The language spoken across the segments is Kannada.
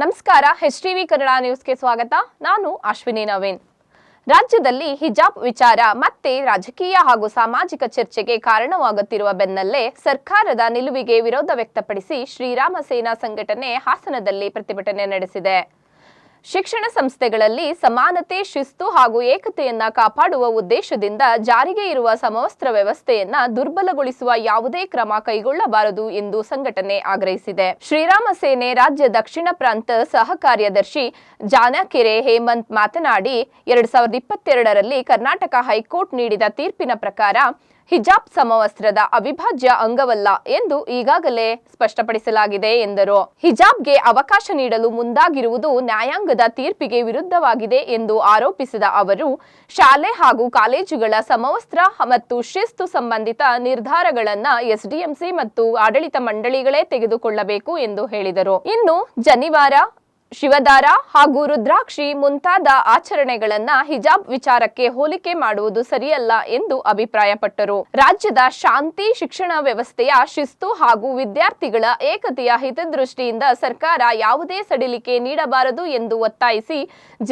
ನಮಸ್ಕಾರ, HTV ಕನ್ನಡ ನ್ಯೂಸ್ಗೆ ಸ್ವಾಗತ. ನಾನು ಅಶ್ವಿನಿ ನವೀನ್. ರಾಜ್ಯದಲ್ಲಿ ಹಿಜಾಬ್ ವಿಚಾರ ಮತ್ತೆ ರಾಜಕೀಯ ಹಾಗೂ ಸಾಮಾಜಿಕ ಚರ್ಚೆಗೆ ಕಾರಣವಾಗುತ್ತಿರುವ ಬೆನ್ನಲ್ಲೇ ಸರ್ಕಾರದ ನಿಲುವಿಗೆ ವಿರೋಧ ವ್ಯಕ್ತಪಡಿಸಿ ಶ್ರೀರಾಮ ಸೇನಾ ಸಂಘಟನೆ ಹಾಸನದಲ್ಲಿ ಪ್ರತಿಭಟನೆ ನಡೆಸಿದೆ. ಶಿಕ್ಷಣ ಸಂಸ್ಥೆಗಳಲ್ಲಿ ಸಮಾನತೆ, ಶಿಸ್ತು ಹಾಗೂ ಏಕತೆಯನ್ನ ಕಾಪಾಡುವ ಉದ್ದೇಶದಿಂದ ಜಾರಿಗೆ ಇರುವ ಸಮವಸ್ತ್ರ ವ್ಯವಸ್ಥೆಯನ್ನ ದುರ್ಬಲಗೊಳಿಸುವ ಯಾವುದೇ ಕ್ರಮ ಕೈಗೊಳ್ಳಬಾರದು ಎಂದು ಸಂಘಟನೆ ಆಗ್ರಹಿಸಿದೆ. ಶ್ರೀರಾಮ ಸೇನೆ ರಾಜ್ಯ ದಕ್ಷಿಣ ಪ್ರಾಂತ ಸಹ ಕಾರ್ಯದರ್ಶಿ ಜಾನಕೆರೆ ಹೇಮಂತ್ ಮಾತನಾಡಿ, 2022ರಲ್ಲಿ ಕರ್ನಾಟಕ ಹೈಕೋರ್ಟ್ ನೀಡಿದ ತೀರ್ಪಿನ ಪ್ರಕಾರ ಹಿಜಾಬ್ ಸಮವಸ್ತ್ರದ ಅವಿಭಾಜ್ಯ ಅಂಗವಲ್ಲ ಎಂದು ಈಗಾಗಲೇ ಸ್ಪಷ್ಟಪಡಿಸಲಾಗಿದೆ ಎಂದರು. ಹಿಜಾಬ್ಗೆ ಅವಕಾಶ ನೀಡಲು ಮುಂದಾಗಿರುವುದು ನ್ಯಾಯಾಂಗದ ತೀರ್ಪಿಗೆ ವಿರುದ್ಧವಾಗಿದೆ ಎಂದು ಆರೋಪಿಸಿದ ಅವರು, ಶಾಲೆ ಹಾಗೂ ಕಾಲೇಜುಗಳ ಸಮವಸ್ತ್ರ ಮತ್ತು ಶಿಸ್ತು ಸಂಬಂಧಿತ ನಿರ್ಧಾರಗಳನ್ನು ಎಸ್ಡಿಎಂಸಿ ಮತ್ತು ಆಡಳಿತ ಮಂಡಳಿಗಳೇ ತೆಗೆದುಕೊಳ್ಳಬೇಕು ಎಂದು ಹೇಳಿದರು. ಇನ್ನು ಜನಿವಾರ, ಶಿವದಾರ ಹಾಗೂ ರುದ್ರಾಕ್ಷಿ ಮುಂತಾದ ಆಚರಣೆಗಳನ್ನ ಹಿಜಾಬ್ ವಿಚಾರಕ್ಕೆ ಹೋಲಿಕೆ ಮಾಡುವುದು ಸರಿಯಲ್ಲ ಎಂದು ಅಭಿಪ್ರಾಯಪಟ್ಟರು. ರಾಜ್ಯದ ಶಾಂತಿ, ಶಿಕ್ಷಣ ವ್ಯವಸ್ಥೆಯ ಶಿಸ್ತು ಹಾಗೂ ವಿದ್ಯಾರ್ಥಿಗಳ ಏಕತೆಯ ಹಿತದೃಷ್ಟಿಯಿಂದ ಸರ್ಕಾರ ಯಾವುದೇ ಸಡಿಲಿಕೆ ನೀಡಬಾರದು ಎಂದು ಒತ್ತಾಯಿಸಿ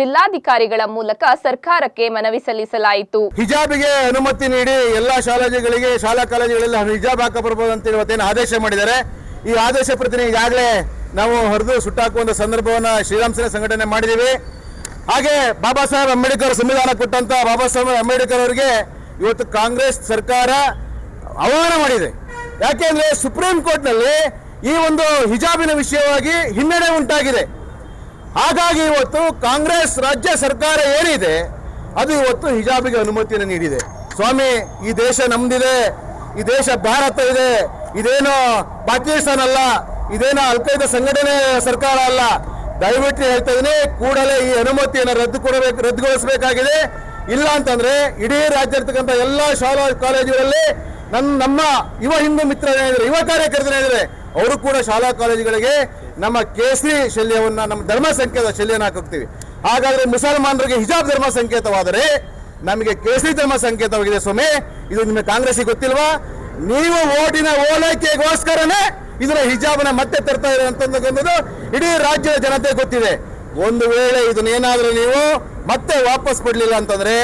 ಜಿಲ್ಲಾಧಿಕಾರಿಗಳ ಮೂಲಕ ಸರ್ಕಾರಕ್ಕೆ ಮನವಿ ಸಲ್ಲಿಸಲಾಯಿತು. ಹಿಜಾಬ್ಗೆ ಅನುಮತಿ ನೀಡಿ ಎಲ್ಲಾ ಶಾಲಾ ಕಾಲೇಜುಗಳಲ್ಲಿ ಹಿಜಾಬ್ ಹಾಕಬರಬಹುದು ಅಂತ ಇವತ್ತೇನು ಆದೇಶ ಮಾಡಿದ್ದಾರೆ. ಈ ಆದೇಶ ಪ್ರತಿನಿ ಈಗಾಗಲೇ ನಾವು ಹರಿದು ಸುಟ್ಟಾಕುವಂತ ಸಂದರ್ಭವನ್ನು ಶ್ರೀರಾಮ ಸೇನೆ ಸಂಘಟನೆ ಮಾಡಿದ್ದೀವಿ. ಹಾಗೆ ಬಾಬಾ ಸಾಹೇಬ್ ಅಂಬೇಡ್ಕರ್ ಸಂವಿಧಾನ ಕೊಟ್ಟಂತ ಬಾಬಾ ಸಾಹೇಬ್ ಅಂಬೇಡ್ಕರ್ ಅವರಿಗೆ ಇವತ್ತು ಕಾಂಗ್ರೆಸ್ ಸರ್ಕಾರ ಅವಮಾನ ಮಾಡಿದೆ. ಯಾಕೆಂದ್ರೆ ಸುಪ್ರೀಂ ಕೋರ್ಟ್ನಲ್ಲಿ ಈ ಒಂದು ಹಿಜಾಬಿನ ವಿಷಯವಾಗಿ ಹಿನ್ನಡೆ ಉಂಟಾಗಿದೆ. ಹಾಗಾಗಿ ಇವತ್ತು ಕಾಂಗ್ರೆಸ್ ರಾಜ್ಯ ಸರ್ಕಾರ ಏನಿದೆ ಅದು ಇವತ್ತು ಹಿಜಾಬಿಗೆ ಅನುಮತಿಯನ್ನು ನೀಡಿದೆ. ಸ್ವಾಮಿ, ಈ ದೇಶ ನಮ್ದಿದೆ, ಈ ದೇಶ ಭಾರತ ಇದೆ, ಇದೇನೋ ಪಾಕಿಸ್ತಾನ ಅಲ್ಲ, ಇದೇನೋ ಅಲ್ಖೈದಾ ಸಂಘಟನೆ ಸರ್ಕಾರ ಅಲ್ಲ. ದಯವಿಟ್ಟು ಹೇಳ್ತಾ ಇದ್ದೀನಿ, ಕೂಡಲೇ ಈ ಅನುಮತಿಯನ್ನು ರದ್ದುಗೊಳಿಸಬೇಕಾಗಿದೆ. ಇಲ್ಲ ಅಂತಂದ್ರೆ ಇಡೀ ರಾಜ್ಯ ಇರ್ತಕ್ಕಂಥ ಎಲ್ಲಾ ಶಾಲಾ ಕಾಲೇಜುಗಳಲ್ಲಿ ನಮ್ಮ ಯುವ ಹಿಂದೂ ಮಿತ್ರರೇನಿದ್ರೆ, ಯುವ ಕಾರ್ಯಕರ್ತರೇನಿದ್ರೆ ಅವರು ಕೂಡ ಶಾಲಾ ಕಾಲೇಜುಗಳಿಗೆ ನಮ್ಮ ಕೇಸರಿ ಶಲ್ಯವನ್ನ, ನಮ್ಮ ಧರ್ಮ ಸಂಕೇತ ಶಲ್ಯನ ಹಾಕೋಗ್ತೀವಿ. ಹಾಗಾದ್ರೆ ಮುಸಲ್ಮಾನರಿಗೆ ಹಿಜಾಬ್ ಧರ್ಮ ಸಂಕೇತವಾದರೆ ನಮಗೆ ಕೇಸರಿ ಧರ್ಮ ಸಂಕೇತವಾಗಿದೆ. ಸ್ವಾಮಿ, ಇದು ನಿಮಗೆ ಕಾಂಗ್ರೆಸ್ಗೆ ಗೊತ್ತಿಲ್ವಾ? ನೀವು ಓಟಿನ ಓಲೈಕೆಗೋಸ್ಕರನೇ ಇದರ ಹಿಜಾಬ್ನ ಮತ್ತೆ ತರ್ತಾ ಇದೆ ಅಂತಕ್ಕಂಥದ್ದು ಇಡೀ ರಾಜ್ಯದ ಜನತೆ ಗೊತ್ತಿದೆ. ಒಂದು ವೇಳೆ ಇದನ್ನೇನಾದ್ರೂ ನೀವು ಮತ್ತೆ ವಾಪಸ್ ಪಡಲಿಲ್ಲ ಅಂತಂದ್ರೆ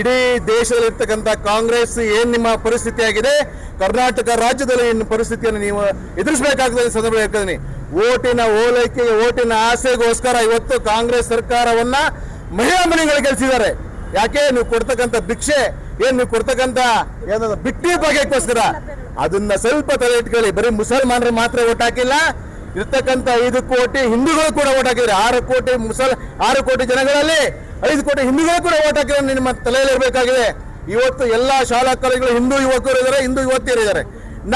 ಇಡೀ ದೇಶದಲ್ಲಿರ್ತಕ್ಕಂಥ ಕಾಂಗ್ರೆಸ್ ಏನ್ ನಿಮ್ಮ ಪರಿಸ್ಥಿತಿ ಆಗಿದೆ, ಕರ್ನಾಟಕ ರಾಜ್ಯದಲ್ಲಿ ಇನ್ನು ಪರಿಸ್ಥಿತಿಯನ್ನು ನೀವು ಎದುರಿಸಬೇಕಾಗ್ತದೆ. ಸಂದರ್ಭ ಹೇಳ್ತೀನಿ, ಓಟಿನ ಓಲೈಕೆಗೆ, ಓಟಿನ ಆಸೆಗೋಸ್ಕರ ಇವತ್ತು ಕಾಂಗ್ರೆಸ್ ಸರ್ಕಾರವನ್ನ ಮಹಿಳಾ ಮನೆಗಳು ಗೆಲ್ಸಿದ್ದಾರೆ. ಯಾಕೆ? ನೀವು ಕೊಡ್ತಕ್ಕಂಥ ಭಿಕ್ಷೆ, ಏನ್ ನೀವು ಕೊಡ್ತಕ್ಕಂಥ ಬಿಟ್ಟಿ ಬಗೆಗೋಸ್ಕರ. ಅದನ್ನ ಸ್ವಲ್ಪ ತಲೆ ಇಟ್ಕೊಳ್ಳಿ. ಬರೀ ಮುಸಲ್ಮಾನರು ಮಾತ್ರ ಓಟ್ ಹಾಕಿಲ್ಲ, ಇರ್ತಕ್ಕಂಥ 5 ಕೋಟಿ ಹಿಂದೂಗಳು ಕೂಡ ಓಟ್ ಹಾಕಿದ್ರೆ. 6 ಕೋಟಿ ಜನಗಳಲ್ಲಿ 5 ಕೋಟಿ ಹಿಂದೂಗಳು ಕೂಡ ಓಟ್ ಹಾಕಿದ್ರೆ ನಿಮ್ಮ ತಲೆಯಲ್ಲಿ ಇರಬೇಕಾಗಿದೆ. ಇವತ್ತು ಎಲ್ಲಾ ಶಾಲಾ ಕಾಲೇಜುಗಳು ಹಿಂದೂ ಯುವಕರು ಇದ್ದಾರೆ, ಹಿಂದೂ ಯುವತಿಯರು ಇದ್ದಾರೆ.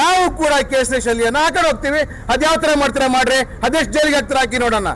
ನಾವು ಕೂಡ ಕೇಸರಿ ಶಲ್ಯನ ಹಾಕೊಂಡು ಹೋಗ್ತೀವಿ. ಅದ್ಯಾವ ತರ ಮಾಡ್ತೀರಾ ಮಾಡ್ರಿ, ಅದೆಷ್ಟು ಜೈಲಿಗೆ ಹಾಕ್ತೀರಾ ಹಾಕಿ ನೋಡೋಣ.